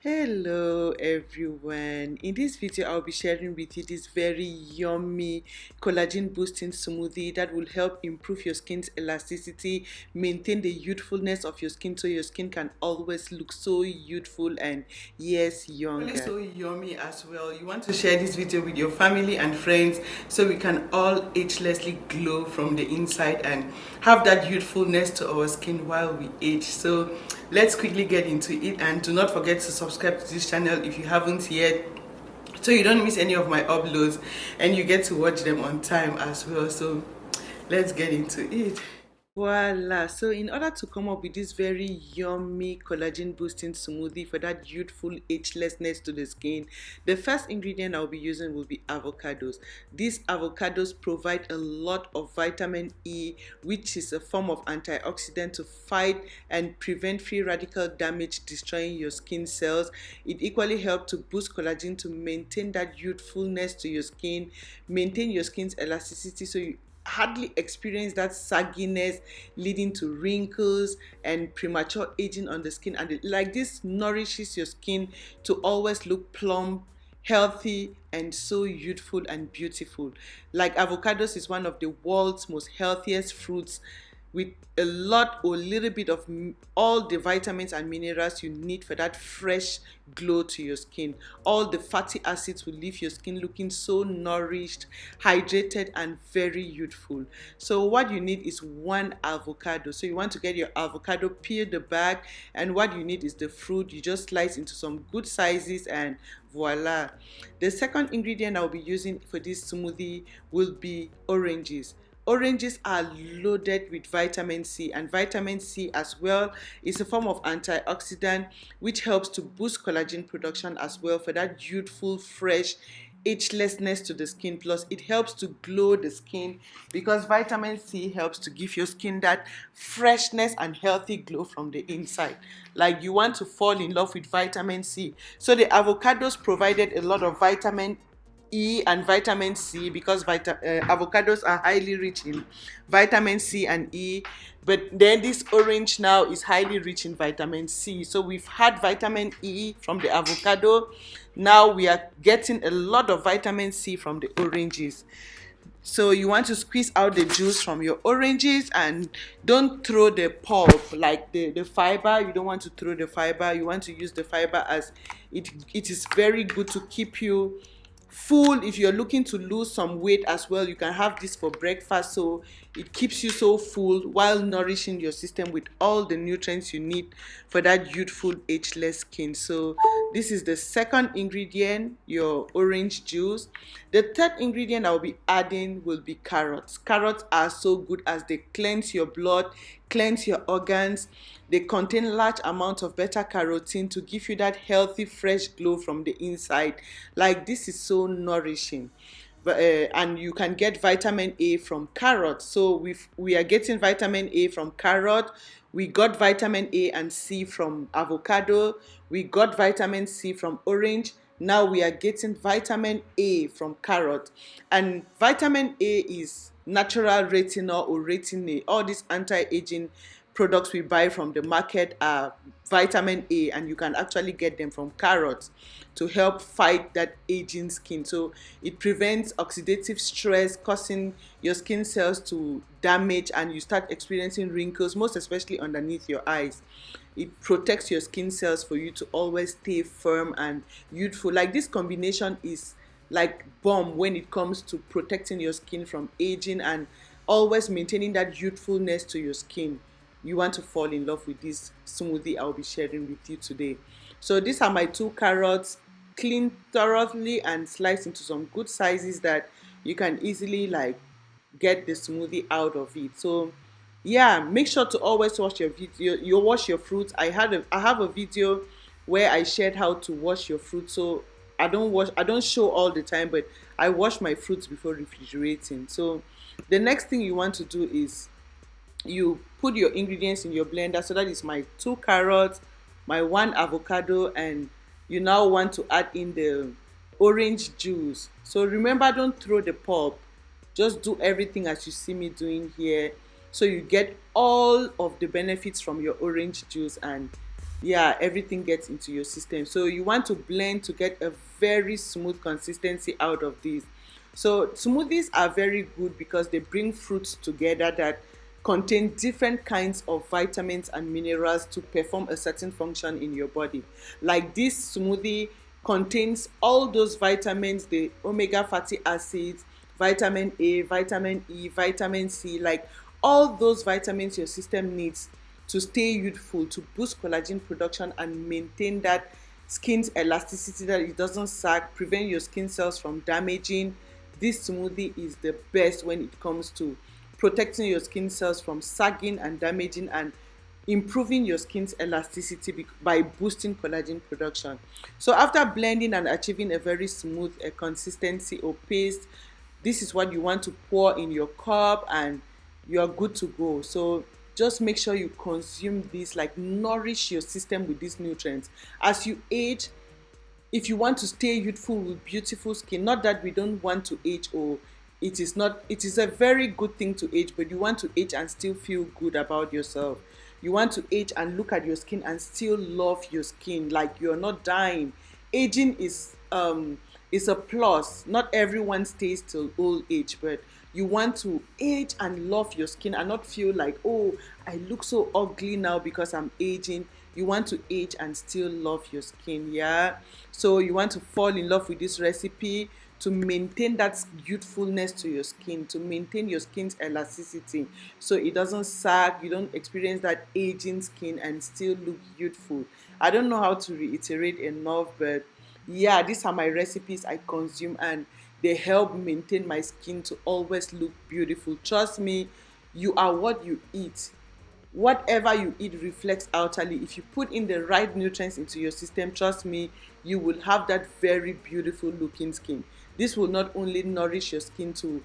Hello everyone. In this video I'll be sharing with you this very yummy collagen boosting smoothie that will help improve your skin's elasticity, maintain the youthfulness of your skin so your skin can always look so youthful and yes, younger. So yummy as well. You want to share this video with your family and friends so we can all agelessly glow from the inside and have that youthfulness to our skin while we age. So let's quickly get into it, and do not forget to subscribe to this channel if you haven't yet, so you don't miss any of my uploads and you get to watch them on time as well. So let's get into it. Voila! So in order to come up with this very yummy collagen boosting smoothie for that youthful agelessness to the skin, the first ingredient I'll be using will be avocados. These avocados provide a lot of vitamin E, which is a form of antioxidant to fight and prevent free radical damage destroying your skin cells. It equally helps to boost collagen to maintain that youthfulness to your skin, maintain your skin's elasticity so you hardly experience that sagginess leading to wrinkles and premature aging on the skin. And like this nourishes your skin to always look plump, healthy, and so youthful and beautiful. Like avocados is one of the world's most healthiest fruits, with a lot or little bit of all the vitamins and minerals you need for that fresh glow to your skin. All the fatty acids will leave your skin looking so nourished, hydrated, and very youthful. So what you need is one avocado. So you want to get your avocado, peel the back, and what you need is the fruit. You just slice into some good sizes and voila. The second ingredient I'll be using for this smoothie will be oranges. Oranges are loaded with vitamin C, and vitamin C as well is a form of antioxidant which helps to boost collagen production as well for that youthful, fresh agelessness to the skin. Plus it helps to glow the skin because vitamin C helps to give your skin that freshness and healthy glow from the inside. Like you want to fall in love with vitamin C. So the avocados provided a lot of vitamin E and vitamin C because avocados are highly rich in vitamin C and E. But then this orange now is highly rich in vitamin C. So we've had vitamin E from the avocado. Now we are getting a lot of vitamin C from the oranges. So you want to squeeze out the juice from your oranges and don't throw the pulp, like the fiber. You don't want to throw the fiber. You want to use the fiber as it is very good to keep you full. If you're looking to lose some weight as well, you can have this for breakfast, so it keeps you so full while nourishing your system with all the nutrients you need for that youthful ageless skin. So this is the second ingredient, your orange juice. The third ingredient I'll be adding will be carrots. Carrots are so good as they cleanse your blood, cleanse your organs. They contain large amounts of beta carotene to give you that healthy, fresh glow from the inside. Like this is so nourishing. And you can get vitamin A from carrot. So we are getting vitamin A from carrot. We got vitamin A and C from avocado. We got vitamin C from orange. Now we are getting vitamin A from carrot. And vitamin A is natural retinol or retin A. All these anti-aging products we buy from the market are vitamin A, and you can actually get them from carrots to help fight that aging skin. So it prevents oxidative stress causing your skin cells to damage and you start experiencing wrinkles, most especially underneath your eyes. It protects your skin cells for you to always stay firm and youthful. Like this combination is like bomb when it comes to protecting your skin from aging and always maintaining that youthfulness to your skin. You want to fall in love with this smoothie I'll be sharing with you today. So these are my two carrots, cleaned thoroughly and sliced into some good sizes that you can easily like get the smoothie out of it. So yeah, make sure to always wash your video. You wash your fruits. I have a video where I shared how to wash your fruit. So I don't show all the time, but I wash my fruits before refrigerating. So the next thing you want to do is you put your ingredients in your blender. So that is my two carrots, my one avocado, and you now want to add in the orange juice. So remember, don't throw the pulp, just do everything as you see me doing here so you get all of the benefits from your orange juice and yeah, everything gets into your system. So you want to blend to get a very smooth consistency out of these. So smoothies are very good because they bring fruits together that contain different kinds of vitamins and minerals to perform a certain function in your body. Like this smoothie contains all those vitamins, the omega fatty acids, vitamin A, vitamin E, vitamin C, like all those vitamins your system needs to stay youthful, to boost collagen production and maintain that skin's elasticity, that it doesn't sag, prevent your skin cells from damaging. This smoothie is the best when it comes to protecting your skin cells from sagging and damaging, and improving your skin's elasticity by boosting collagen production. So after blending and achieving a very smooth consistency or paste, this is what you want to pour in your cup and you are good to go. So just make sure you consume this, like nourish your system with these nutrients. As you age, if you want to stay youthful with beautiful skin, not that we don't want to age, or it is not, it is a very good thing to age, but you want to age and still feel good about yourself. You want to age and look at your skin and still love your skin, like you're not dying. Aging is a plus. Not everyone stays till old age, but you want to age and love your skin and not feel like, oh, I look so ugly now because I'm aging. You want to age and still love your skin. Yeah, so you want to fall in love with this recipe to maintain that youthfulness to your skin, to maintain your skin's elasticity so it doesn't sag, you don't experience that aging skin and still look youthful. I don't know how to reiterate enough, but yeah, these are my recipes I consume and they help maintain my skin to always look beautiful. Trust me, you are what you eat. Whatever you eat reflects outerly. If you put in the right nutrients into your system, trust me, you will have that very beautiful looking skin. This will not only nourish your skin to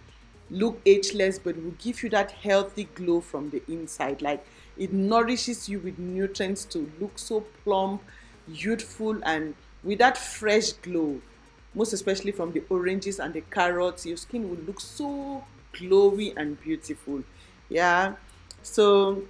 look ageless, but will give you that healthy glow from the inside. Like it nourishes you with nutrients to look so plump, youthful, and with that fresh glow. Most especially from the oranges and the carrots, your skin will look so glowy and beautiful. Yeah, so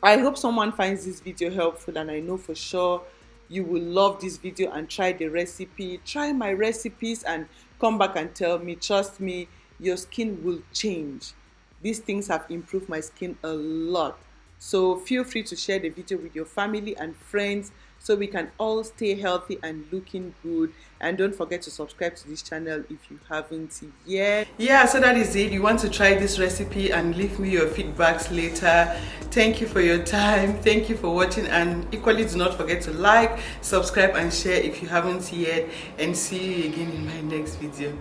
I hope someone finds this video helpful, and I know for sure you will love this video and try the recipe. Try my recipes and come back and tell me. Trust me, your skin will change. These things have improved my skin a lot. So feel free to share the video with your family and friends so we can all stay healthy and looking good. And don't forget to subscribe to this channel if you haven't yet. Yeah, so that is it. You want to try this recipe and leave me your feedbacks later. Thank you for your time. Thank you for watching, and equally do not forget to like, subscribe and share if you haven't yet, and see you again in my next video.